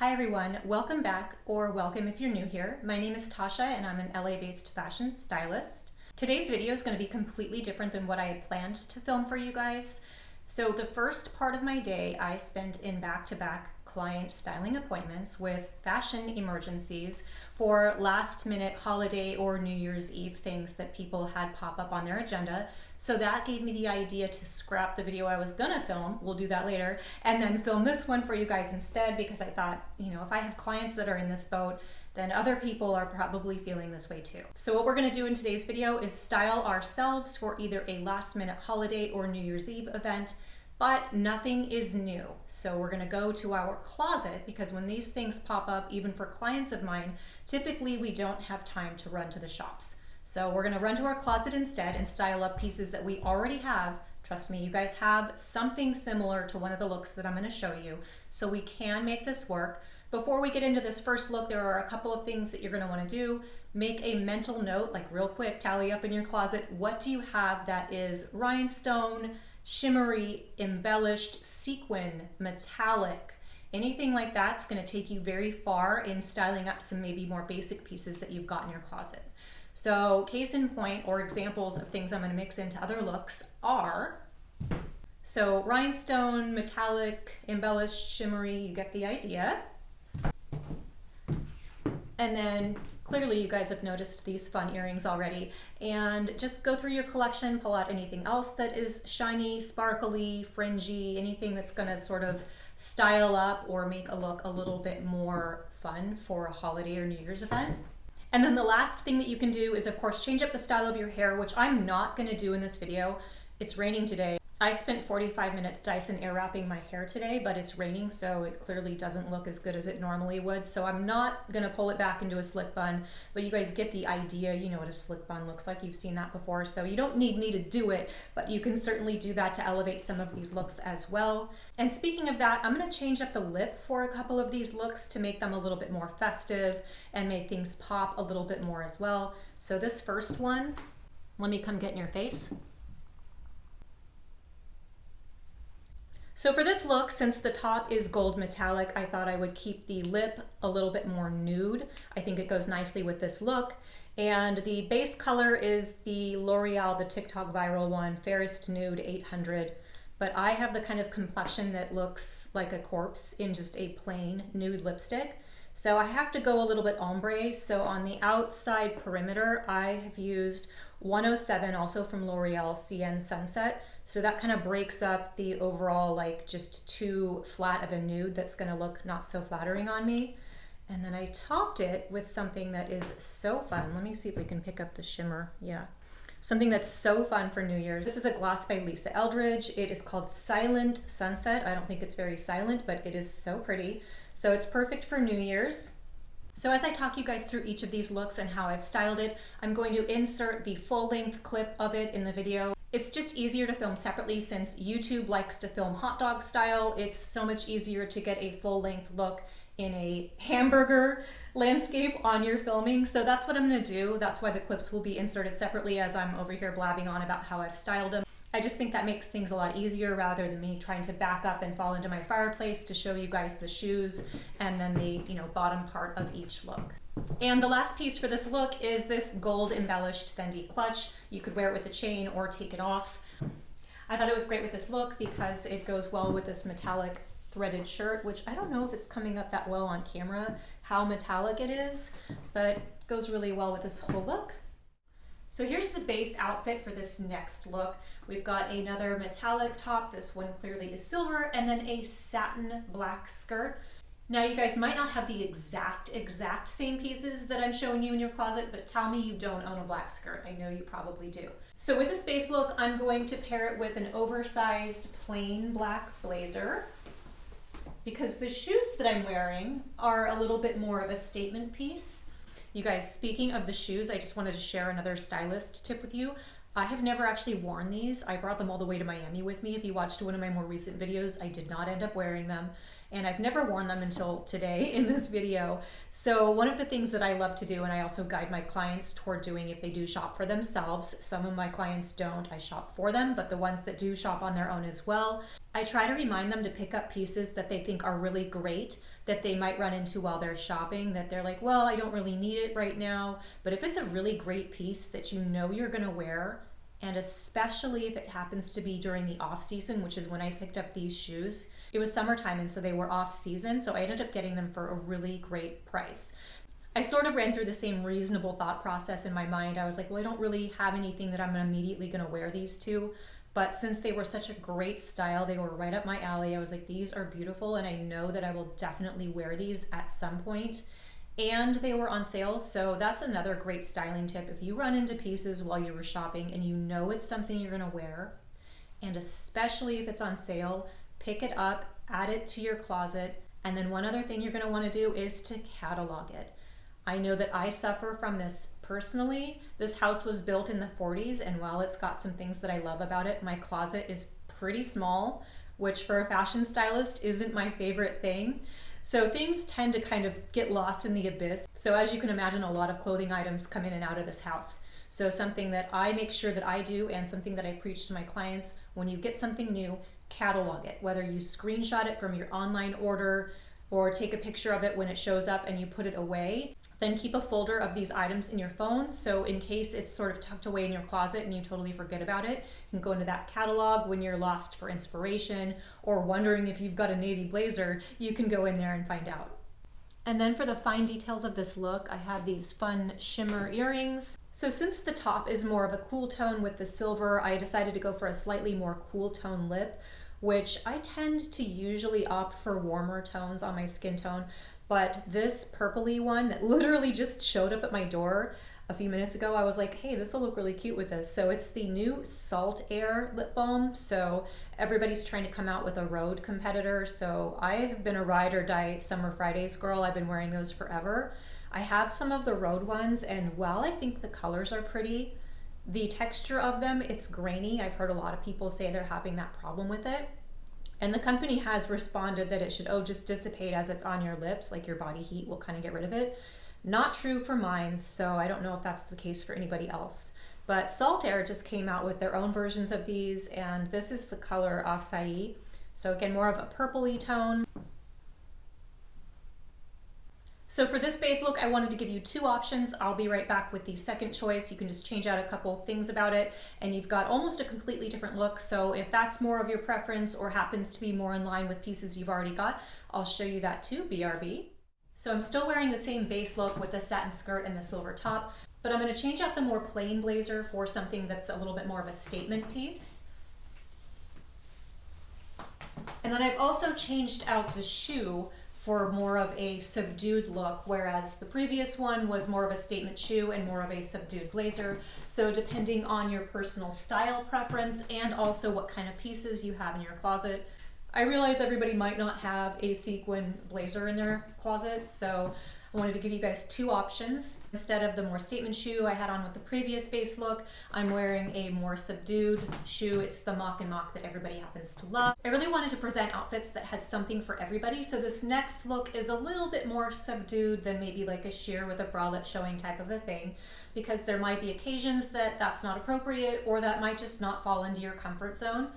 Hi everyone, welcome back, or welcome if you're new here. My name is Tasha and I'm an LA-based fashion stylist. Today's video is going to be completely different than what I had planned to film for you guys. So the first part of my day I spent in back-to-back client styling appointments with fashion emergencies for last minute holiday or New Year's Eve things that people had pop up on their agenda. So that gave me the idea to scrap the video I was gonna film, we'll do that later, and then film this one for you guys instead, because I thought, if I have clients that are in this boat, then other people are probably feeling this way too. So what we're gonna do in today's video is style ourselves for either a last minute holiday or New Year's Eve event, but nothing is new. So we're gonna go to our closet, because when these things pop up, even for clients of mine, typically we don't have time to run to the shops. So we're gonna run to our closet instead and style up pieces that we already have. Trust me, you guys have something similar to one of the looks that I'm gonna show you, so we can make this work. Before we get into this first look, there are a couple of things that you're gonna wanna do. Make a mental note, like real quick, tally up in your closet, what do you have that is rhinestone, shimmery, embellished, sequin, metallic? Anything like that's gonna take you very far in styling up some maybe more basic pieces that you've got in your closet. So case in point, or examples of things I'm going to mix into other looks are, so rhinestone, metallic, embellished, shimmery, you get the idea. And then clearly you guys have noticed these fun earrings already, and just go through your collection, pull out anything else that is shiny, sparkly, fringy, anything that's going to sort of style up or make a look a little bit more fun for a holiday or New Year's event. And then the last thing that you can do is, of course, change up the style of your hair, which I'm not going to do in this video. It's raining today. I spent 45 minutes Dyson air wrapping my hair today, but it's raining, so it clearly doesn't look as good as it normally would. So I'm not going to pull it back into a slick bun, but you guys get the idea. You know what a slick bun looks like. You've seen that before, so you don't need me to do it, but you can certainly do that to elevate some of these looks as well. And speaking of that, I'm going to change up the lip for a couple of these looks to make them a little bit more festive and make things pop a little bit more as well. So this first one, let me come get in your face. So for this look, since the top is gold metallic, I thought I would keep the lip a little bit more nude. I think it goes nicely with this look. And the base color is the L'Oreal, the TikTok viral one, Fairest Nude 800. But I have the kind of complexion that looks like a corpse in just a plain nude lipstick. So I have to go a little bit ombre. So on the outside perimeter, I have used 107, also from L'Oreal, Siene Sunset. So that kind of breaks up the overall, like, just too flat of a nude that's gonna look not so flattering on me. And then I topped it with something that is so fun. Let me see if we can pick up the shimmer. Yeah. Something that's so fun for New Year's. This is a gloss by Eldridge. It is called Silent Sunset. I don't think it's very silent, but it is so pretty. So it's perfect for New Year's. So as I talk you guys through each of these looks and how I've styled it, I'm going to insert the full-length clip of it in the video. It's just easier to film separately since YouTube likes to film hot dog style. It's so much easier to get a full-length look in a hamburger landscape on your filming. So that's what I'm gonna do. That's why the clips will be inserted separately as I'm over here blabbing on about how I've styled them. I just think that makes things a lot easier rather than me trying to back up and fall into my fireplace to show you guys the shoes and then the bottom part of each look. And the last piece for this look is this gold embellished Fendi clutch. You could wear it with a chain or take it off. I thought it was great with this look because it goes well with this metallic threaded shirt, which I don't know if it's coming up that well on camera, how metallic it is, but it goes really well with this whole look. So here's the base outfit for this next look. We've got another metallic top. This one clearly is silver, and then a satin black skirt. Now you guys might not have the exact same pieces that I'm showing you in your closet, but tell me you don't own a black skirt. I know you probably do. So with this base look, I'm going to pair it with an oversized plain black blazer, because the shoes that I'm wearing are a little bit more of a statement piece. You guys, speaking of the shoes, I just wanted to share another stylist tip with you. I have never actually worn these. I brought them all the way to Miami with me. If you watched one of my more recent videos, I did not end up wearing them. And I've never worn them until today in this video. So one of the things that I love to do, and I also guide my clients toward doing if they do shop for themselves, some of my clients don't, I shop for them, but the ones that do shop on their own as well, I try to remind them to pick up pieces that they think are really great that they might run into while they're shopping that they're like, well, I don't really need it right now. But if it's a really great piece that you know you're gonna wear, and especially if it happens to be during the off season, which is when I picked up these shoes. It was summertime and so they were off season, so I ended up getting them for a really great price. I sort of ran through the same reasonable thought process in my mind. I was like, well, I don't really have anything that I'm immediately gonna wear these to, but since they were such a great style, they were right up my alley. I was like, these are beautiful and I know that I will definitely wear these at some point. And they were on sale, so that's another great styling tip. If you run into pieces while you were shopping and you know it's something you're gonna wear, and especially if it's on sale, pick it up, add it to your closet, and then one other thing you're gonna wanna do is to catalog it. I know that I suffer from this personally. This house was built in the 40s, and while it's got some things that I love about it, my closet is pretty small, which for a fashion stylist isn't my favorite thing. So things tend to kind of get lost in the abyss. So as you can imagine, a lot of clothing items come in and out of this house. So something that I make sure that I do, and something that I preach to my clients, when you get something new, catalog it. Whether you screenshot it from your online order or take a picture of it when it shows up and you put it away, then keep a folder of these items in your phone. So in case it's sort of tucked away in your closet and you totally forget about it, you can go into that catalog when you're lost for inspiration or wondering if you've got a navy blazer, you can go in there and find out. And then for the fine details of this look, I have these fun shimmer earrings. So since the top is more of a cool tone with the silver, I decided to go for a slightly more cool tone lip, which I tend to usually opt for warmer tones on my skin tone. But this purpley one that literally just showed up at my door a few minutes ago, I was like, hey, this will look really cute with this. So it's the new Saltair lip balm. So everybody's trying to come out with a Rhode competitor. So I have been a ride or die Summer Fridays girl. I've been wearing those forever. I have some of the Rhode ones, and while I think the colors are pretty, the texture of them, it's grainy. I've heard a lot of people say they're having that problem with it. And the company has responded that it should, just dissipate as it's on your lips, like your body heat will kind of get rid of it. Not true for mine, so I don't know if that's the case for anybody else. But Saltair just came out with their own versions of these, and this is the color Acai. So again, more of a purpley tone. So for this base look, I wanted to give you two options. I'll be right back with the second choice. You can just change out a couple things about it and you've got almost a completely different look. So if that's more of your preference or happens to be more in line with pieces you've already got, I'll show you that too, BRB. So I'm still wearing the same base look with the satin skirt and the silver top, but I'm gonna change out the more plain blazer for something that's a little bit more of a statement piece. And then I've also changed out the shoe for more of a subdued look, whereas the previous one was more of a statement shoe and more of a subdued blazer. So depending on your personal style preference and also what kind of pieces you have in your closet, I realize everybody might not have a sequin blazer in their closet, so I wanted to give you guys two options. Instead of the more statement shoe I had on with the previous base look, I'm wearing a more subdued shoe. It's the Mach Mach that everybody happens to love. I really wanted to present outfits that had something for everybody, so this next look is a little bit more subdued than maybe like a sheer with a bralette showing type of a thing, because there might be occasions that that's not appropriate or that might just not fall into your comfort zone.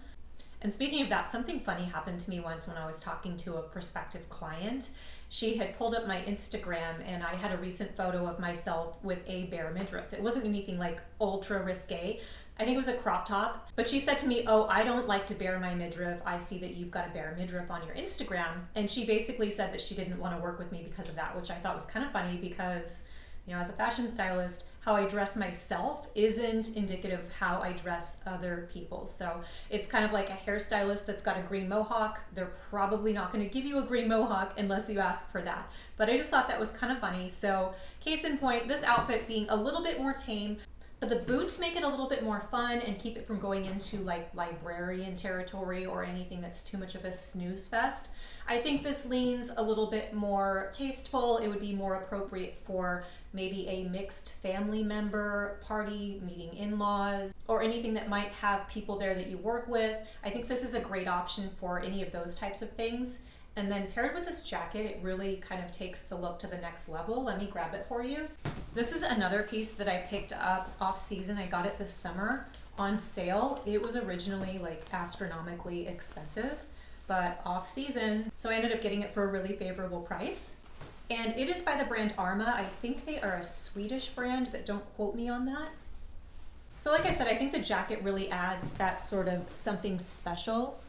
And speaking of that, something funny happened to me once when I was talking to a prospective client. She had pulled up my Instagram and I had a recent photo of myself with a bare midriff. It wasn't anything like ultra risque. I think it was a crop top, but she said to me, oh, I don't like to bare my midriff. I see that you've got a bare midriff on your Instagram. And she basically said that she didn't want to work with me because of that, which I thought was kind of funny because, you know, as a fashion stylist, how I dress myself isn't indicative of how I dress other people. So it's kind of like a hairstylist that's got a green mohawk. They're probably not going to give you a green mohawk unless you ask for that. But I just thought that was kind of funny. So case in point, this outfit being a little bit more tame, but the boots make it a little bit more fun and keep it from going into like librarian territory or anything that's too much of a snooze fest. I think this leans a little bit more tasteful. It would be more appropriate for maybe a mixed family member party, meeting in-laws, or anything that might have people there that you work with. I think this is a great option for any of those types of things. And then paired with this jacket, it really kind of takes the look to the next level. Let me grab it for you. This is another piece that I picked up off season. I got it this summer on sale. It was originally like astronomically expensive, but off season. So I ended up getting it for a really favorable price. And it is by the brand Arma. I think they are a Swedish brand, but don't quote me on that. So like I said, I think the jacket really adds that sort of something special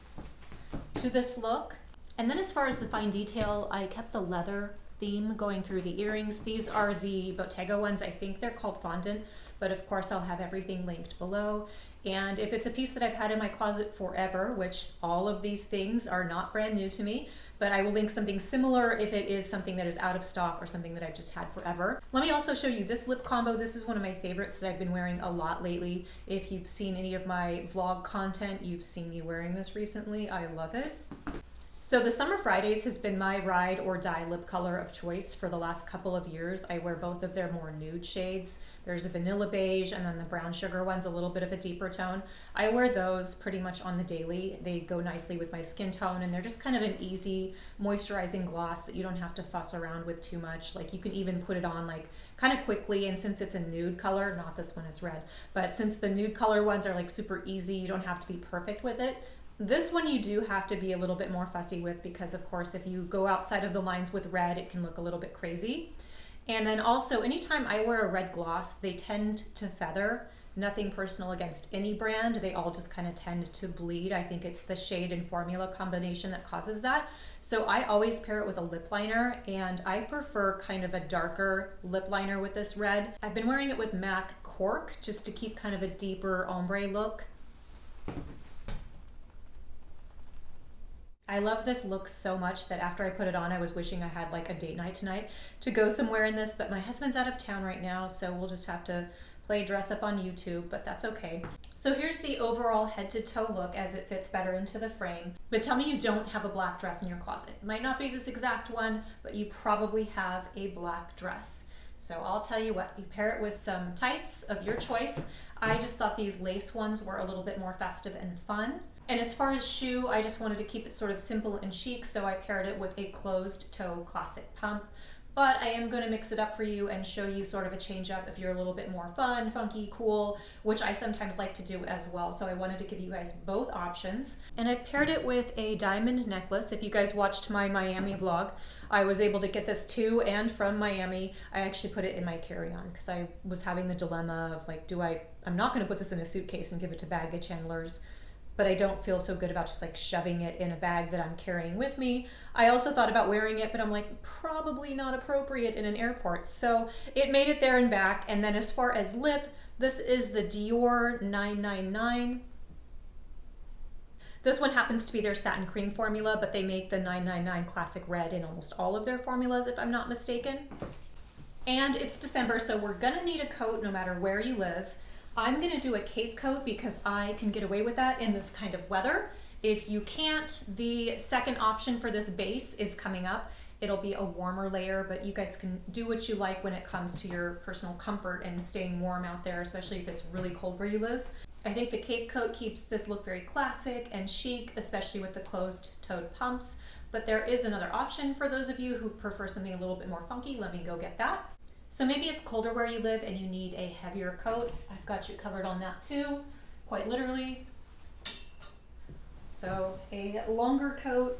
to this look. And then as far as the fine detail, I kept the leather theme going through the earrings. These are the Bottega ones. I think they're called fondant, but of course I'll have everything linked below. And if it's a piece that I've had in my closet forever, which all of these things are not brand new to me, but I will link something similar if it is something that is out of stock or something that I've just had forever. Let me also show you this lip combo. This is one of my favorites that I've been wearing a lot lately. If you've seen any of my vlog content, you've seen me wearing this recently. I love it. So the Summer Fridays has been my ride or die lip color of choice for the last couple of years. I wear both of their more nude shades. There's a vanilla beige and then the brown sugar one's a little bit of a deeper tone. I wear those pretty much on the daily. They go nicely with my skin tone and they're just kind of an easy moisturizing gloss that you don't have to fuss around with too much. Like you can even put it on like kind of quickly, and since it's a nude color, not this one, it's red, but since the nude color ones are like super easy, you don't have to be perfect with it. This one you do have to be a little bit more fussy with because of course if you go outside of the lines with red, it can look a little bit crazy. And then also anytime I wear a red gloss, they tend to feather. Nothing personal against any brand, they all just kind of tend to bleed. I think it's the shade and formula combination that causes that. So I always pair it with a lip liner, and I prefer kind of a darker lip liner with this red. I've been wearing it with MAC Cork just to keep kind of a deeper ombre look. I love this look so much that after I put it on, I was wishing I had like a date night tonight to go somewhere in this, but my husband's out of town right now, so we'll just have to play dress up on YouTube, but that's okay. So here's the overall head to toe look as it fits better into the frame. But tell me you don't have a black dress in your closet. It might not be this exact one, but you probably have a black dress. So I'll tell you what, you pair it with some tights of your choice. I just thought these lace ones were a little bit more festive and fun. And as far as shoe, I just wanted to keep it sort of simple and chic, so I paired it with a closed toe classic pump. But I am going to mix it up for you and show you sort of a change up if you're a little bit more fun, funky, cool, which I sometimes like to do as well. So I wanted to give you guys both options. And I've paired it with a diamond necklace. If you guys watched my Miami vlog, I was able to get this to and from Miami. I actually put it in my carry-on because I was having the dilemma of like, I'm not going to put this in a suitcase and give it to baggage handlers, but I don't feel so good about just like shoving it in a bag that I'm carrying with me. I also thought about wearing it, but I'm like, probably not appropriate in an airport. So it made it there and back. And then as far as lip, this is the Dior 999. This one happens to be their satin cream formula, but they make the 999 classic red in almost all of their formulas, if I'm not mistaken. And it's December, so we're gonna need a coat no matter where you live. I'm gonna do a cape coat because I can get away with that in this kind of weather. If you can't, the second option for this base is coming up. It'll be a warmer layer, but you guys can do what you like when it comes to your personal comfort and staying warm out there, especially if it's really cold where you live. I think the cape coat keeps this look very classic and chic, especially with the closed-toed pumps, but there is another option for those of you who prefer something a little bit more funky. Let me go get that. So maybe it's colder where you live and you need a heavier coat. I've got you covered on that too, quite literally. So a longer coat.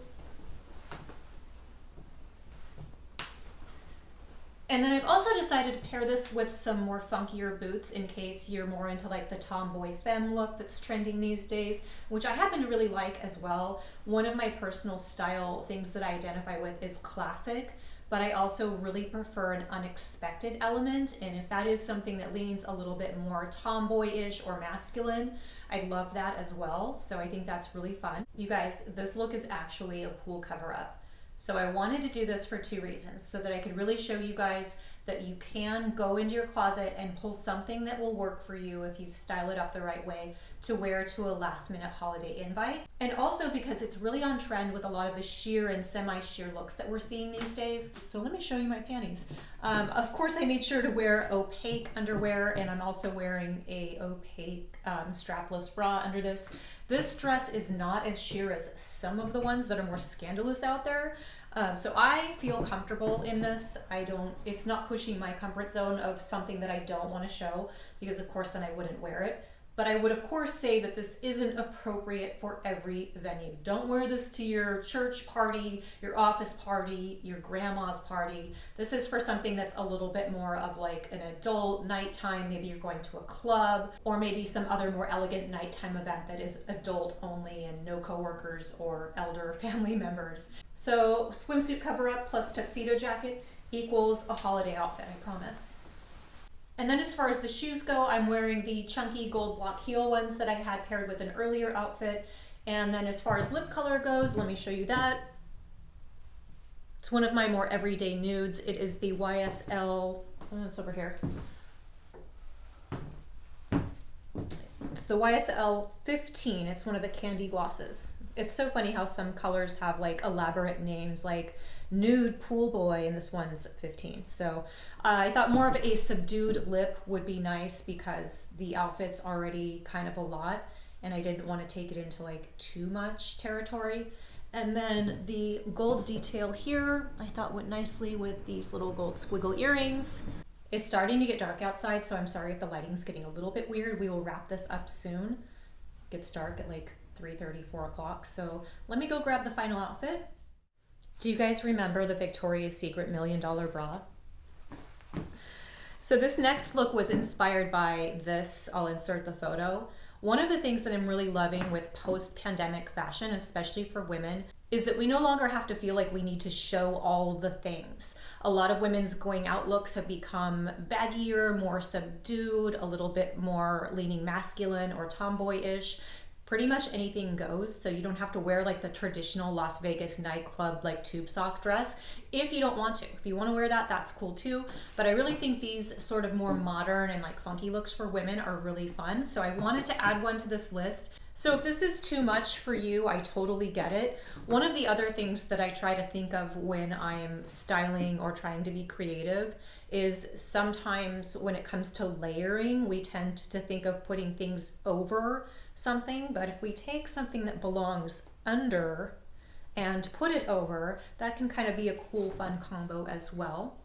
And then I've also decided to pair this with some more funkier boots in case you're more into like the tomboy femme look that's trending these days, which I happen to really like as well. One of my personal style things that I identify with is classic, but I also really prefer an unexpected element. And if that is something that leans a little bit more tomboyish or masculine, I love that as well. So I think that's really fun. You guys, this look is actually a pool cover up. So I wanted to do this for two reasons, so that I could really show you guys that you can go into your closet and pull something that will work for you if you style it up the right way to wear to a last minute holiday invite. And also because it's really on trend with a lot of the sheer and semi-sheer looks that we're seeing these days. So let me show you my panties. Of course I made sure to wear opaque underwear, and I'm also wearing a opaque strapless bra under this. This dress is not as sheer as some of the ones that are more scandalous out there. So I feel comfortable in this. It's not pushing my comfort zone of something that I don't want to show, because of course then I wouldn't wear it. But I would of course say that this isn't appropriate for every venue. Don't wear this to your church party, your office party, your grandma's party. This is for something that's a little bit more of like an adult nighttime. Maybe you're going to a club, or maybe some other more elegant nighttime event that is adult only and no coworkers or elder family members. So swimsuit cover up plus tuxedo jacket equals a holiday outfit, I promise. And then as far as the shoes go, I'm wearing the chunky gold block heel ones that I had paired with an earlier outfit. And then as far as lip color goes, let me show you that. It's one of my more everyday nudes. It is the YSL, oh, it's over here. It's the YSL 15. It's one of the candy glosses. It's so funny how some colors have like elaborate names like Nude Pool Boy, and this one's 15. So I thought more of a subdued lip would be nice because the outfit's already kind of a lot and I didn't want to take it into like too much territory. And then the gold detail here I thought went nicely with these little gold squiggle earrings. It's starting to get dark outside, so I'm sorry if the lighting's getting a little bit weird. We will wrap this up soon. It gets dark at like 3:30, 4 o'clock. So let me go grab the final outfit. Do you guys remember the Victoria's Secret $1 Million bra? So this next look was inspired by this. I'll insert the photo. One of the things that I'm really loving with post-pandemic fashion, especially for women, is that we no longer have to feel like we need to show all the things. A lot of women's going out looks have become baggier, more subdued, a little bit more leaning masculine or tomboyish. Pretty much anything goes, so you don't have to wear like the traditional Las Vegas nightclub like tube sock dress if you don't want to. If you want to wear that, that's cool too. But I really think these sort of more modern and like funky looks for women are really fun. So I wanted to add one to this list. So if this is too much for you, I totally get it. One of the other things that I try to think of when I'm styling or trying to be creative is sometimes when it comes to layering, we tend to think of putting things over something, but if we take something that belongs under and put it over, that can kind of be a cool, fun combo as well.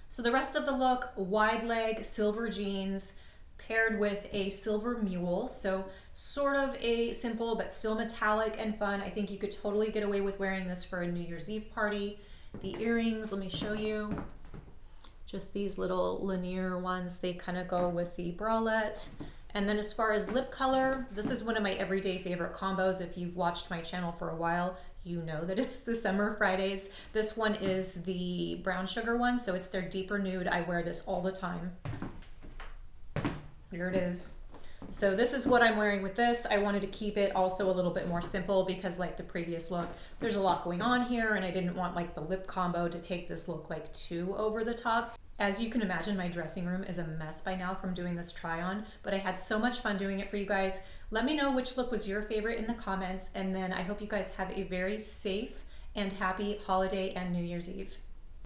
So the rest of the look, wide leg, silver jeans, paired with a silver mule. So sort of a simple but still metallic and fun. I think you could totally get away with wearing this for a New Year's Eve party. The earrings, let me show you. Just these little linear ones. They kind of go with the bralette. And then as far as lip color, this is one of my everyday favorite combos. If you've watched my channel for a while, you know that it's the Summer Fridays. This one is the brown sugar one, so it's their deeper nude. I wear this all the time. Here it is. So this is what I'm wearing with this. I wanted to keep it also a little bit more simple because like the previous look, there's a lot going on here and I didn't want like the lip combo to take this look like too over the top. As you can imagine, my dressing room is a mess by now from doing this try on, but I had so much fun doing it for you guys. Let me know which look was your favorite in the comments, and then I hope you guys have a very safe and happy holiday and New Year's Eve.